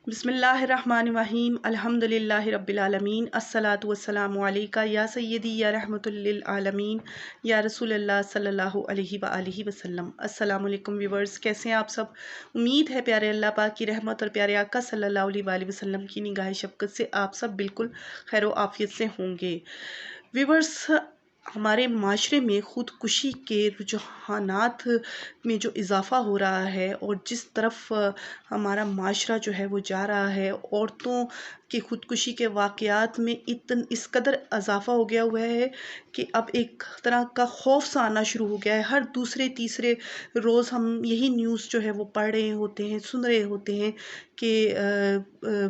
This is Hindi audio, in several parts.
बिस्मिल्लाहिर्रहमानिर्रहीम अल्हम्दुलिल्लाहि रब्बिल आलमीन अस्सलातु वस्सलामु अलैका या सय्यदी या रहमतुल लिल आलमीन या रसूलल्लाह सल्लल्लाहु अलैहि व आलिहि वसल्लम। अस्सलामु अलैकुम व्यूवर्स, कैसे हैं आप सब। उम्मीद है प्यारे अल्लाह पाक की रहमत और प्यारे आका सल्लल्लाहु अलैहि वसल्लम की निगाह शफ़क़त से आप सब बिल्कुल खैर आफियत से होंगे। व्यूवर्स, हमारे माशरे में ख़ुदकुशी के रुझानात में जो इज़ाफ़ा हो रहा है और जिस तरफ हमारा माशरा जो है वो जा रहा है, औरतों की ख़ुदकुशी के वाक़यात में इस कदर इज़ाफ़ा हो गया हुआ है कि अब एक तरह का खौफ सा आना शुरू हो गया है। हर दूसरे तीसरे रोज़ हम यही न्यूज़ जो है वो पढ़ रहे होते हैं, सुन रहे होते हैं कि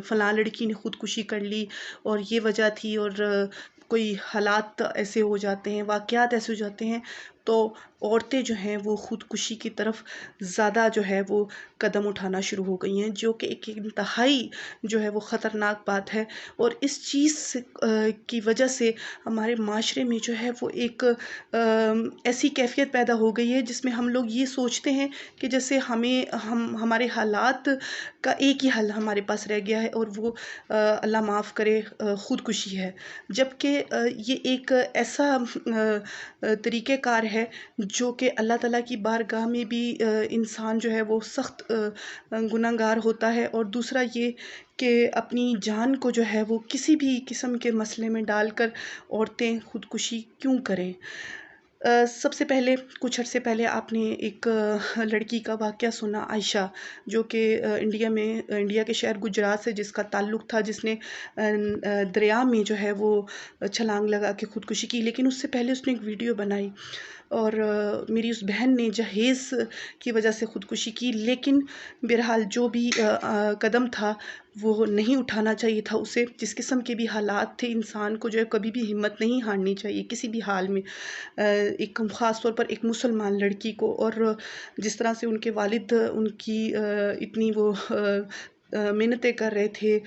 फ़लाँ लड़की ने ख़ुदकुशी कर ली और ये वजह थी, और कोई हालात ऐसे हो जाते हैं, वाक़यात ऐसे हो जाते हैं, तो औरतें जो हैं वो ख़ुदकुशी की तरफ ज़्यादा जो है वो कदम उठाना शुरू हो गई हैं, जो कि एक इंतहाई जो है वो ख़तरनाक बात है। और इस चीज़ की वजह से हमारे माशरे में जो है वो एक ऐसी कैफ़ियत पैदा हो गई है जिसमें हम लोग ये सोचते हैं कि जैसे हमारे हालात का एक ही हल हमारे पास रह गया है और वो अल्लाह माफ़ करे ख़ुदकुशी है। जबकि ये एक ऐसा तरीक़ेकार है जो कि अल्लाह ताला की बारगाह में भी इंसान जो है वो सख्त गुनहगार होता है। और दूसरा ये कि अपनी जान को जो है वो किसी भी किस्म के मसले में डालकर औरतें ख़ुदकुशी क्यों करें। सबसे पहले कुछ अर्से पहले आपने एक लड़की का वाक़या सुना, आयशा, जो कि इंडिया के शहर गुजरात से जिसका ताल्लुक़ था, जिसने दरिया में जो है वो छलांग लगा के ख़ुदकुशी की। लेकिन उससे पहले उसने एक वीडियो बनाई और मेरी उस बहन ने जहेज़ की वजह से ख़ुदकुशी की। लेकिन बहरहाल जो भी कदम था वो नहीं उठाना चाहिए था उसे। जिस किस्म के भी हालात थे, इंसान को जो है कभी भी हिम्मत नहीं हारनी चाहिए किसी भी हाल में। एक ख़ास तौर पर एक मुसलमान लड़की को, और जिस तरह से उनके वालिद उनकी इतनी वो मेहनतें कर रहे थे,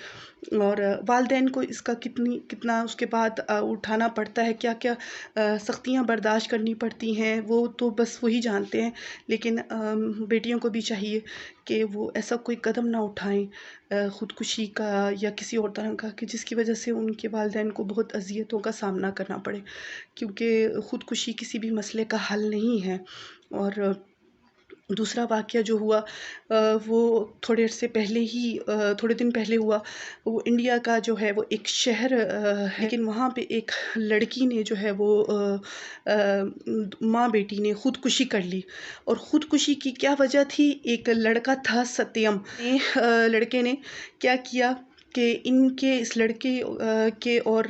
और वालिदैन को इसका कितना उसके बाद उठाना पड़ता है, क्या क्या सख्तियाँ बर्दाश्त करनी पड़ती हैं, वो तो बस वही जानते हैं। लेकिन बेटियों को भी चाहिए कि वो ऐसा कोई कदम ना उठाएं ख़ुदकुशी का या किसी और तरह का, कि जिसकी वजह से उनके वालिदैन को बहुत अज़ियतों का सामना करना पड़े, क्योंकि ख़ुदकुशी किसी भी मसले का हल नहीं है। और दूसरा वाक़या जो हुआ वो थोड़े दिन पहले हुआ। वो इंडिया का जो है वो एक शहर है, लेकिन वहाँ पे एक लड़की ने जो है वो माँ बेटी ने ख़ुदकुशी कर ली। और ख़ुदकुशी की क्या वजह थी, एक लड़का था सत्यम ने, लड़के ने क्या किया कि इनके इस लड़के के और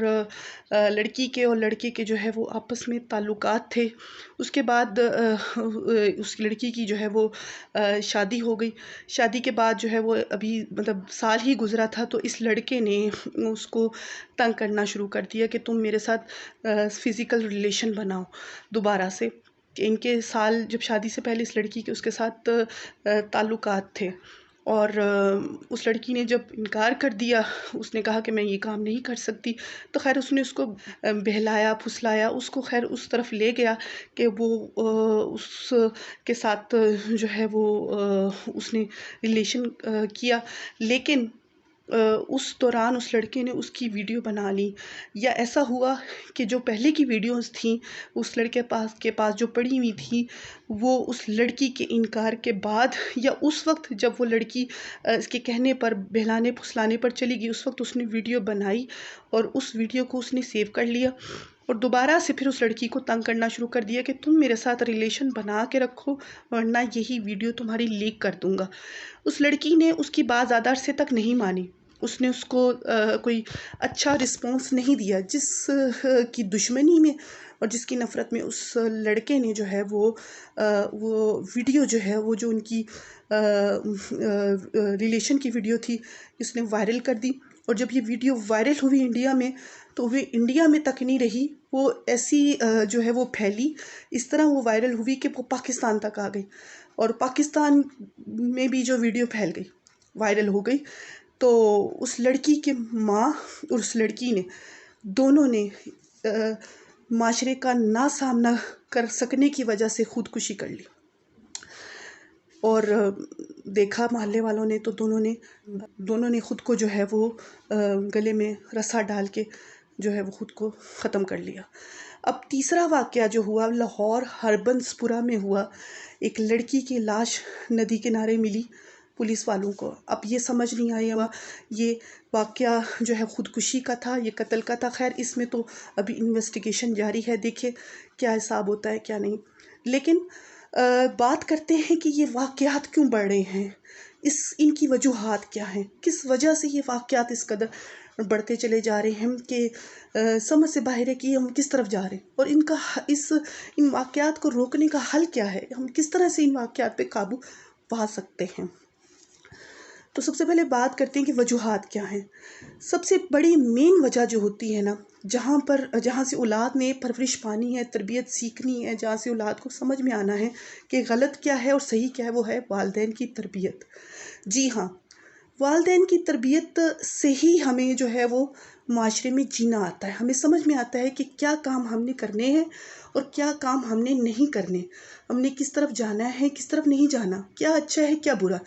लड़की के और लड़के के जो है वो आपस में ताल्लुकात थे। उसके बाद उस लड़की की जो है वो शादी हो गई। शादी के बाद जो है वो अभी मतलब साल ही गुज़रा था, तो इस लड़के ने उसको तंग करना शुरू कर दिया कि तुम मेरे साथ फ़िज़िकल रिलेशन बनाओ दोबारा से। कि इनके साल जब शादी से पहले इस लड़की के उसके साथ ताल्लुकात थे, और उस लड़की ने जब इनकार कर दिया, उसने कहा कि मैं ये काम नहीं कर सकती, तो खैर उसने उसको बहलाया फुसलाया, उसको खैर उस तरफ ले गया कि वो उसके साथ जो है वो उसने रिलेशन किया। लेकिन उस दौरान उस लड़के ने उसकी वीडियो बना ली, या ऐसा हुआ कि जो पहले की वीडियोस थी उस लड़के के पास जो पड़ी हुई थी, वो उस लड़की के इनकार के बाद या उस वक्त जब वो लड़की इसके कहने पर बहलाने फुसलाने पर चली गई, उस वक्त उसने वीडियो बनाई और उस वीडियो को उसने सेव कर लिया और दोबारा से फिर उस लड़की को तंग करना शुरू कर दिया कि तुम मेरे साथ रिलेशन बना के रखो, वरना यही वीडियो तुम्हारी लीक कर दूँगा। उस लड़की ने उसकी बात ज़्यादा अरसे तक नहीं मानी। उसने उसको कोई अच्छा रिस्पॉन्स नहीं दिया। की दुश्मनी में और जिसकी नफ़रत में उस लड़के ने जो है वो वीडियो जो है वो जो उनकी रिलेशन की वीडियो थी, उसने वायरल कर दी। और जब ये वीडियो वायरल हुई इंडिया में, तो वे इंडिया में तक नहीं रही, वो ऐसी जो है वो फैली, इस तरह वो वायरल हुई कि वो पाकिस्तान तक आ गई, और पाकिस्तान में भी जो वीडियो फैल गई, वायरल हो गई। तो उस लड़की के माँ और उस लड़की ने दोनों ने माशरे का ना सामना कर सकने की वजह से ख़ुदकुशी कर ली। और देखा मोहल्ले वालों ने तो दोनों ने ख़ुद को जो है वो गले में रस्सा डाल के जो है वो ख़ुद को ख़त्म कर लिया। अब तीसरा वाक़या जो हुआ लाहौर हरबंसपुरा में हुआ। एक लड़की की लाश नदी किनारे मिली पुलिस वालों को। अब ये समझ नहीं आया ये वाक़या जो है ख़ुदकुशी का था, ये कत्ल का था। खैर इसमें तो अभी इन्वेस्टिगेशन जारी है, देखिए क्या हिसाब होता है क्या नहीं। लेकिन बात करते हैं कि ये वाक़यात क्यों बढ़ रहे हैं, इनकी वजूहात क्या हैं, किस वजह से ये वाक़यात इस कदर बढ़ते चले जा रहे हैं कि समझ से बाहर है कि हम किस तरफ जा रहे हैं। और इन वाक़यात को रोकने का हल क्या है, हम किस तरह से इन वाक़यात पे काबू पा सकते हैं। तो सबसे पहले बात करते हैं कि वजूहात क्या हैं। सबसे बड़ी मेन वजह जो होती है ना, जहाँ से औलाद ने परवरिश पानी है, तरबियत सीखनी है, जहाँ से औलाद को समझ में आना है कि गलत क्या है और सही क्या है, वो है वालिदैन की तरबियत। जी हाँ, वालिदैन की तरबियत से ही हमें जो है वो माशरे में जीना आता है। हमें समझ में आता है कि क्या काम हमने करने हैं और क्या काम हमने नहीं करने, हमने किस तरफ जाना है, किस तरफ नहीं जाना, क्या अच्छा है क्या बुरा।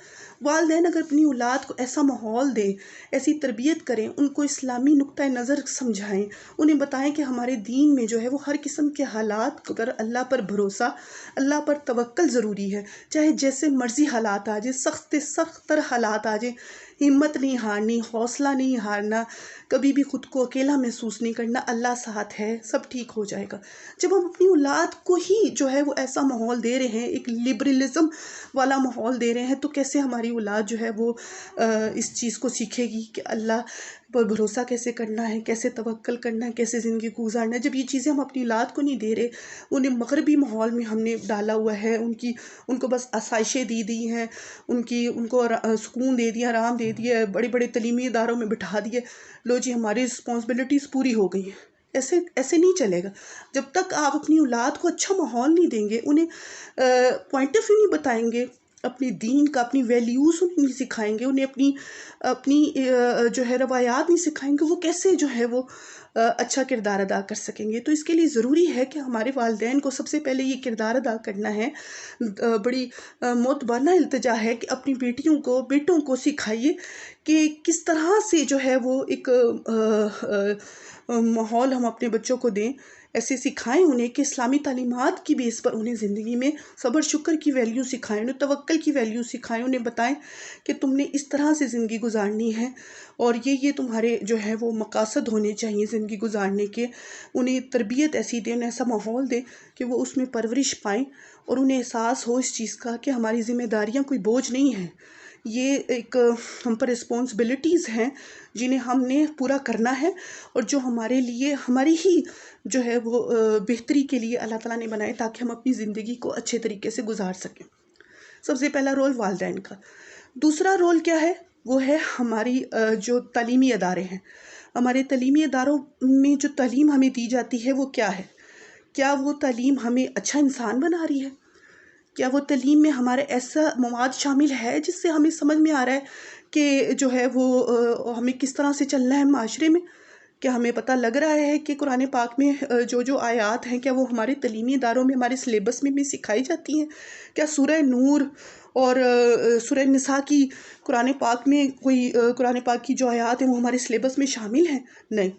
वालिदैन अगर अपनी औलाद को ऐसा माहौल दें, ऐसी तरबियत करें, उनको इस्लामी नुक्ता नज़र समझाएं, उन्हें बताएं कि हमारे दीन में जो है वो हर किस्म के हालात अगर अल्लाह पर भरोसा, अल्लाह पर तवक्कल ज़रूरी है। चाहे जैसे मर्ज़ी हालात आ जाए, सख्त सख्त हालात आ जाए, हिम्मत नहीं हारनी, हौसला नहीं हारना, कभी भी ख़ुद को अकेला महसूस नहीं करना, अल्लाह साथ है, सब ठीक हो जाएगा। जब हम अपनी औलाद को ही जो है वो ऐसा माहौल दे रहे हैं, एक लिबरलिज़म वाला माहौल दे रहे हैं, तो कैसे हमारी औलाद जो है वो इस चीज़ को सीखेगी कि अल्लाह पर भरोसा कैसे करना है, कैसे तवक्कल करना है, कैसे ज़िंदगी को गुजारना है। जब ये चीज़ें हम अपनी औलाद को नहीं दे रहे, उन्हें मगरबी माहौल में हमने डाला हुआ है, उनको बस आसाइशें दी हैं, उनको सुकून दे दिया, आराम दे दिया, बड़े बड़े तलीमी इदारों में बिठा दिए, लो जी हमारी रिस्पॉन्सिबिलिटीज़ पूरी हो गई हैं। ऐसे नहीं चलेगा। जब तक आप अपनी औलाद को अच्छा माहौल नहीं देंगे, उन्हें पॉइंट ऑफ व्यू नहीं बताएंगे अपने दीन का, अपनी वैल्यूज़ उन्हें नहीं सिखाएंगे, उन्हें अपनी जो है रवायात नहीं सिखाएंगे, वो कैसे जो है वो अच्छा किरदार अदा कर सकेंगे। तो इसके लिए ज़रूरी है कि हमारे वालिदैन को सबसे पहले ये किरदार अदा करना है। बड़ी मोतबाना इल्तिजा है कि अपनी बेटों को सिखाइए कि किस तरह से जो है वो एक माहौल हम अपने बच्चों को दें। ऐसे सिखाएं उन्हें कि इस्लामी तालीमात की बेस पर उन्हें ज़िंदगी में सब्र शुक्र की वैल्यू सिखाएं, उन्हें तवक्कल की वैल्यू सिखाएं, उन्हें बताएं कि तुमने इस तरह से ज़िंदगी गुजारनी है और ये तुम्हारे जो है वो मकासद होने चाहिए ज़िंदगी गुजारने के। उन्हें तरबियत ऐसी दें, उन्हें ऐसा माहौल दें कि वो उसमें परवरिश पाएँ और उन्हें एहसास हो इस चीज़ का कि हमारी ज़िम्मेदारियाँ कोई बोझ नहीं हैं, ये एक हम पर रिस्पॉन्सिबिलिटीज़ हैं जिन्हें हमने पूरा करना है और जो हमारे लिए हमारी ही जो है वो बेहतरी के लिए अल्लाह ताला ने बनाए ताकि हम अपनी ज़िंदगी को अच्छे तरीके से गुजार सकें। सबसे पहला रोल वालिदैन का। दूसरा रोल क्या है, वो है हमारी जो तालीमी अदारे हैं। हमारे तालीमी अदारों में जो तालीम हमें दी जाती है वो क्या है, क्या वो तालीम हमें अच्छा इंसान बना रही है, क्या वो तालीम में हमारे ऐसा मवाद शामिल है जिससे हमें समझ में आ रहा है कि जो है वो हमें किस तरह से चलना है माशरे में। क्या हमें पता लग रहा है कि कुरान पाक में जो आयात हैं क्या वो हमारे तलीमी इदारों में, हमारे सिलेबस में भी सिखाई जाती हैं। क्या सूरह नूर और सूरह निसा की कुरान पाक में कुरान पाक की जो आयात हैं वो हमारे सिलेबस में शामिल हैं? नहीं,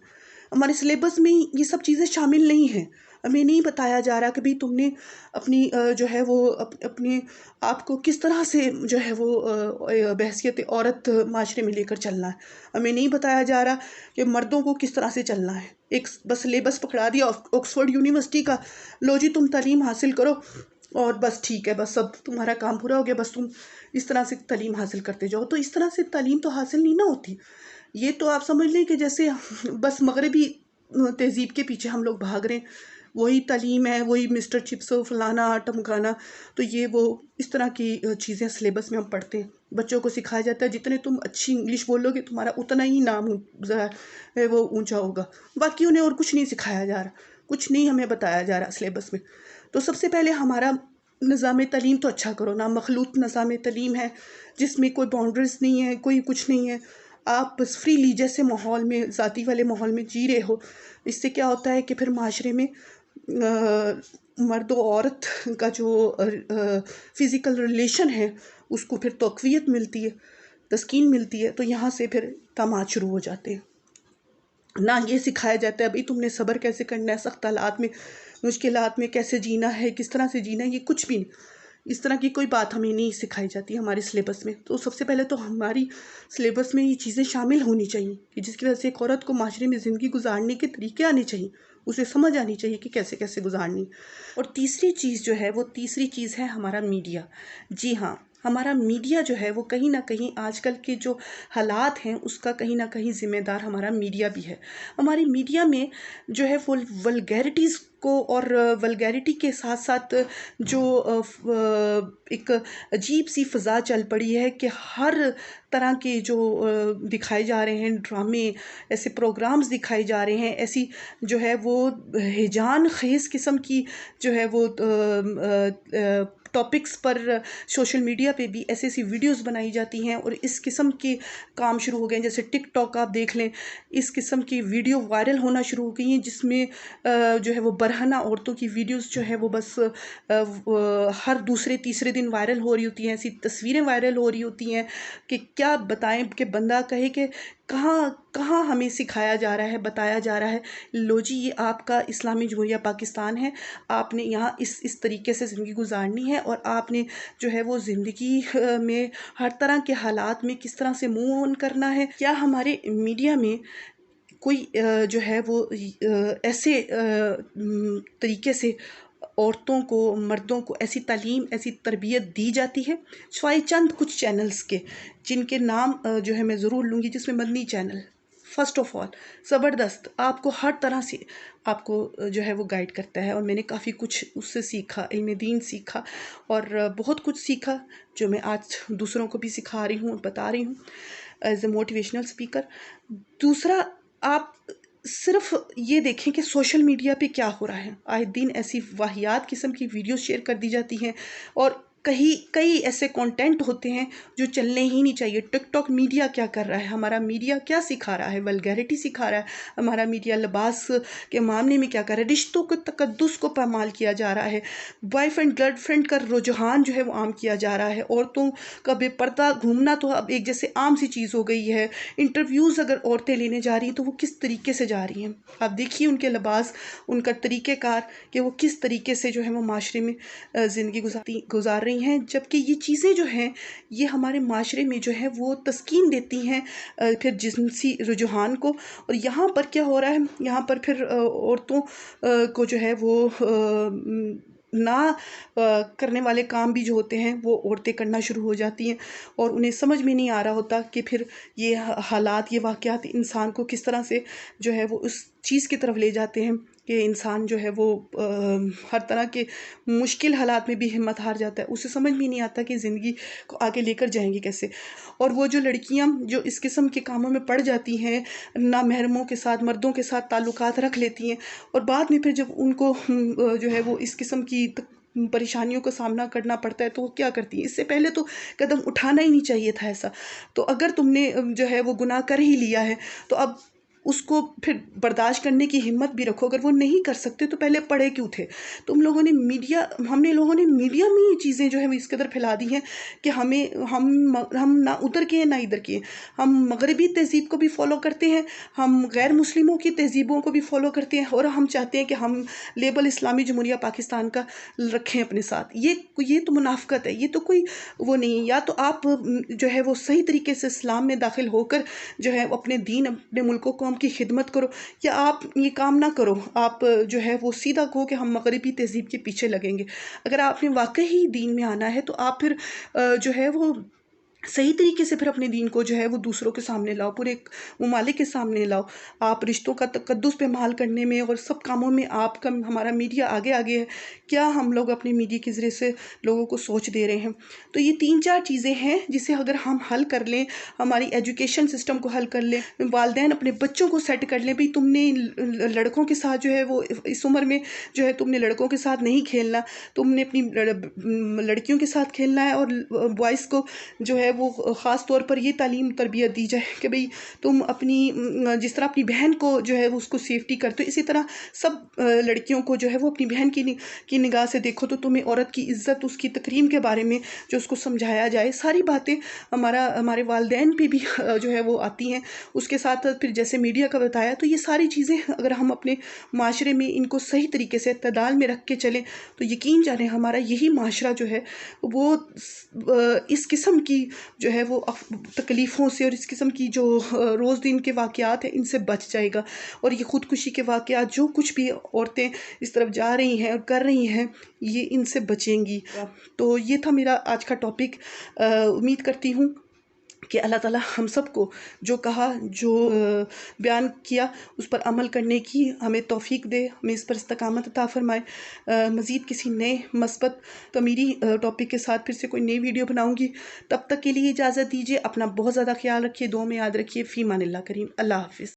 हमारे सिलेबस में ये सब चीज़ें शामिल नहीं हैं। हमें नहीं बताया जा रहा कि भाई तुमने अपनी जो है वो अपने आप को किस तरह से जो है वो बहैसियत औरत माशरे में लेकर चलना है। हमें नहीं बताया जा रहा कि मर्दों को किस तरह से चलना है। एक बस सिलेबस पकड़ा दिया ऑक्सफोर्ड यूनिवर्सिटी का, लो जी तुम तालीम हासिल करो और बस ठीक है, बस अब तुम्हारा काम पूरा हो गया, बस तुम इस तरह से तालीम हासिल करते जाओ। तो इस तरह से तालीम तो हासिल नहीं ना होती। ये तो आप समझ लें कि जैसे बस मगरबी तहज़ीब के पीछे हम लोग भाग रहे हैं, वही तालीम है, वही मिस्टर चिप्स फलाना टमकाना। तो ये वो इस तरह की चीज़ें सिलेबस में हम पढ़ते हैं। बच्चों को सिखाया जाता है जितने तुम अच्छी इंग्लिश बोलोगे तुम्हारा उतना ही नाम वो ऊंचा होगा। बाकी उन्हें और कुछ नहीं सिखाया जा रहा, कुछ नहीं हमें बताया जा रहा सिलेबस में। तो सबसे पहले हमारा निज़ाम तालीम तो अच्छा करो ना, मखलूत निज़ाम तालीम है जिसमें कोई बाउंड्रीज नहीं है, कोई कुछ नहीं है, आप बस फ्रीली जैसे माहौल में, ज़ाती वाले माहौल में जी रहे हो। इससे क्या होता है कि फिर माशरे में मर्द और औरत का जो फ़िज़िकल रिलेशन है उसको फिर तक़वियत मिलती है, तस्कीन मिलती है। तो यहाँ से फिर तमाद शुरू हो जाते हैं। ना ये सिखाया जाता है भाई तुमने सब्र कैसे करना है, सख्त हालात में, मुश्किलात में कैसे जीना है, किस तरह से जीना है, ये कुछ भी नहीं। इस तरह की कोई बात हमें नहीं सिखाई जाती हमारे सिलेबस में। तो सबसे पहले तो हमारी सिलेबस में ये चीज़ें शामिल होनी चाहिए कि जिसकी वजह से एक औरत को माशरे में ज़िंदगी गुजारने के तरीके आने चाहिए, उसे समझ आनी चाहिए कि कैसे कैसे गुजारनी। और तीसरी चीज़ जो है वो तीसरी चीज़ है हमारा मीडिया। जी हाँ, हमारा मीडिया जो है वो कहीं ना कहीं आजकल के जो हालात हैं उसका कहीं ना कहीं ज़िम्मेदार हमारा मीडिया भी है। हमारी मीडिया में जो है वो वल्गैरिटीज़ को और वल्गैरिटी के साथ साथ जो एक अजीब सी फ़ज़ा चल पड़ी है कि हर तरह के जो दिखाए जा रहे हैं ड्रामे, ऐसे प्रोग्राम्स दिखाए जा रहे हैं, ऐसी जो है वो हिजान खेज़ किस्म की जो है वो टॉपिक्स पर सोशल मीडिया पे भी ऐसी ऐसी वीडियोस बनाई जाती हैं और इस किस्म के काम शुरू हो गए हैं। जैसे टिकटॉक आप देख लें, इस किस्म की वीडियो वायरल होना शुरू हो गई हैं जिसमें जो है वो बरहना औरतों की वीडियोस जो है वो बस हर दूसरे तीसरे दिन वायरल हो रही होती हैं। ऐसी तस्वीरें वायरल हो रही होती हैं कि क्या बताएं कि बंदा कहे कि कहाँ कहाँ हमें सिखाया जा रहा है, बताया जा रहा है, लो जी ये आपका इस्लामी जमहूरिया पाकिस्तान है, आपने यहाँ इस तरीके से ज़िंदगी गुजारनी है और आपने जो है वो ज़िंदगी में हर तरह के हालात में किस तरह से मूव ऑन करना है। क्या हमारे मीडिया में कोई जो है वो ऐसे तरीके से औरतों को, मर्दों को ऐसी तालीम, ऐसी तरबियत दी जाती है? सिवाय चंद कुछ चैनल्स के, जिनके नाम जो है मैं ज़रूर लूँगी, जिसमें Madani channel first of all ज़बरदस्त आपको हर तरह से आपको जो है वो गाइड करता है और मैंने काफ़ी कुछ उससे सीखा, इल्म दीन सीखा और बहुत कुछ सीखा जो मैं आज दूसरों को भी सिखा रही हूँ और बता रही हूँ एज ए मोटिवेशनल स्पीकर। दूसरा, आप सिर्फ ये देखें कि सोशल मीडिया पे क्या हो रहा है। आए दिन ऐसी वाहियात किस्म की वीडियो शेयर कर दी जाती हैं और कई ऐसे कंटेंट होते हैं जो चलने ही नहीं चाहिए। टिकटॉक मीडिया क्या कर रहा है, हमारा मीडिया क्या सिखा रहा है? वल्गैरिटी सिखा रहा है। हमारा मीडिया लिबास के मामले में क्या कर रहा है? रिश्तों को तकद्दुस को पामाल किया जा रहा है। बॉयफ्रेंड गर्लफ्रेंड का रुझान जो है वो आम किया जा रहा है। औरतों का बेपर्दा घूमना तो अब एक जैसे आम सी चीज़ हो गई है। इंटरव्यूज़ अगर औरतें लेने जा रही हैं तो वो किस तरीके से जा रही हैं, आप देखिए उनके लिबास, उनका तरीक़ेकार कि वो किस तरीके से जो है वो माशरे में ज़िंदगी गुजार रही हैं। जबकि ये चीज़ें जो हैं ये हमारे माशरे में जो है वो तस्कीन देती हैं फिर जिनसी रुझान को। और यहाँ पर क्या हो रहा है, यहाँ पर फिर औरतों को जो है वो ना करने वाले काम भी जो होते हैं वो औरतें करना शुरू हो जाती हैं और उन्हें समझ में नहीं आ रहा होता कि फिर ये हालात, ये वाक़यात इंसान को किस तरह से जो है वो उस चीज़ की तरफ ले जाते हैं कि इंसान जो है वो हर तरह के मुश्किल हालात में भी हिम्मत हार जाता है। उसे समझ में नहीं आता कि ज़िंदगी को आगे लेकर जाएंगे कैसे। और वो जो लड़कियां जो इस किस्म के कामों में पड़ जाती हैं, ना महरमों के साथ, मर्दों के साथ ताल्लुकात रख लेती हैं और बाद में फिर जब उनको जो है वो इस किस्म की परेशानियों का सामना करना पड़ता है तो वो क्या करती है? इससे पहले तो कदम उठाना ही नहीं चाहिए था ऐसा। तो अगर तुमने जो है वो गुनाह कर ही लिया है तो अब उसको फिर बर्दाश्त करने की हिम्मत भी रखो। अगर वो नहीं कर सकते तो पहले पढ़े क्यों थे? हमने लोगों ने मीडिया में ये चीज़ें जो है वो इस कदर फैला दी हैं कि हम ना उधर के हैं ना इधर के हैं। हम मगरबी तहज़ीब को भी फ़ॉलो करते हैं, हम गैर मुस्लिमों की तहज़ीबों को भी फ़ॉलो करते हैं और हम चाहते हैं कि हम लेबल इस्लामी जमहूरिया पाकिस्तान का रखें अपने साथ। ये तो मुनाफ़िक़त है, ये तो कोई वो नहीं है। या तो आप जो है वो सही तरीके से इस्लाम में दाखिल होकर जो है अपने दीन, अपने मुल्कों को की खिदमत करो, या आप ये काम ना करो, आप जो है वो सीधा कहो कि हम मगरबी तहज़ीब के पीछे लगेंगे। अगर आपने वाकई ही दीन में आना है तो आप फिर जो है वो सही तरीके से फिर अपने दीन को जो है वो दूसरों के सामने लाओ, पूरे ममालिक के सामने लाओ। आप रिश्तों का तकद्दुस पे माल करने में और सब कामों में आपका हमारा मीडिया आगे आगे है। क्या हम लोग अपने मीडिया के ज़रिए से लोगों को सोच दे रहे हैं? तो ये 3-4 चीज़ें हैं जिसे अगर हम हल कर लें, हमारी एजुकेशन सिस्टम को हल कर लें, वालिदैन अपने बच्चों को सेट कर लें, भाई तुमने लड़कों के साथ जो है वो इस उम्र में जो है तुमने लड़कों के साथ नहीं खेलना, तुमने अपनी लड़कियों के साथ खेलना है और बॉयज़ को जो है वो ख़ास तौर पर ये तालीम तरबियत दी जाए कि भाई तुम अपनी जिस तरह अपनी बहन को जो है वो उसको सेफ्टी करते हो, इसी तरह सब लड़कियों को जो है वो अपनी बहन की निगाह से देखो। तो तुम्हें औरत की इज़्ज़त, उसकी तकरीम के बारे में जो उसको समझाया जाए, सारी बातें हमारे वालिदैन पे भी जो है वो आती हैं। उसके साथ फिर जैसे मीडिया का बताया, तो ये सारी चीज़ें अगर हम अपने माशरे में इनको सही तरीके से इत्तेदाल में रख के चलें तो यकीन जाने हमारा यही माशरा जो है वो इस किस्म की जो है वो तकलीफ़ों से और इस किस्म की जो रोज़ दिन के वाक़यात हैं इनसे बच जाएगा। और ये ख़ुदकुशी के वाक़यात जो कुछ भी औरतें इस तरफ जा रही हैं और कर रही हैं, ये इनसे बचेंगी। तो ये था मेरा आज का टॉपिक। उम्मीद करती हूँ कि अल्लाह ताला हम सबको जो कहा, जो बयान किया, उस पर अमल करने की हमें तौफ़ीक दे, हमें इस पर इस्तकामत अता फ़रमाए। मज़ीद किसी नए मस्बत तमीरी टॉपिक के साथ फिर से कोई नई वीडियो बनाऊँगी। तब तक के लिए इजाज़त दीजिए। अपना बहुत ज़्यादा ख्याल रखिए, दुआ में याद रखिए। फ़ी मानिल्लाह करीम। अल्लाह हाफ़िज़।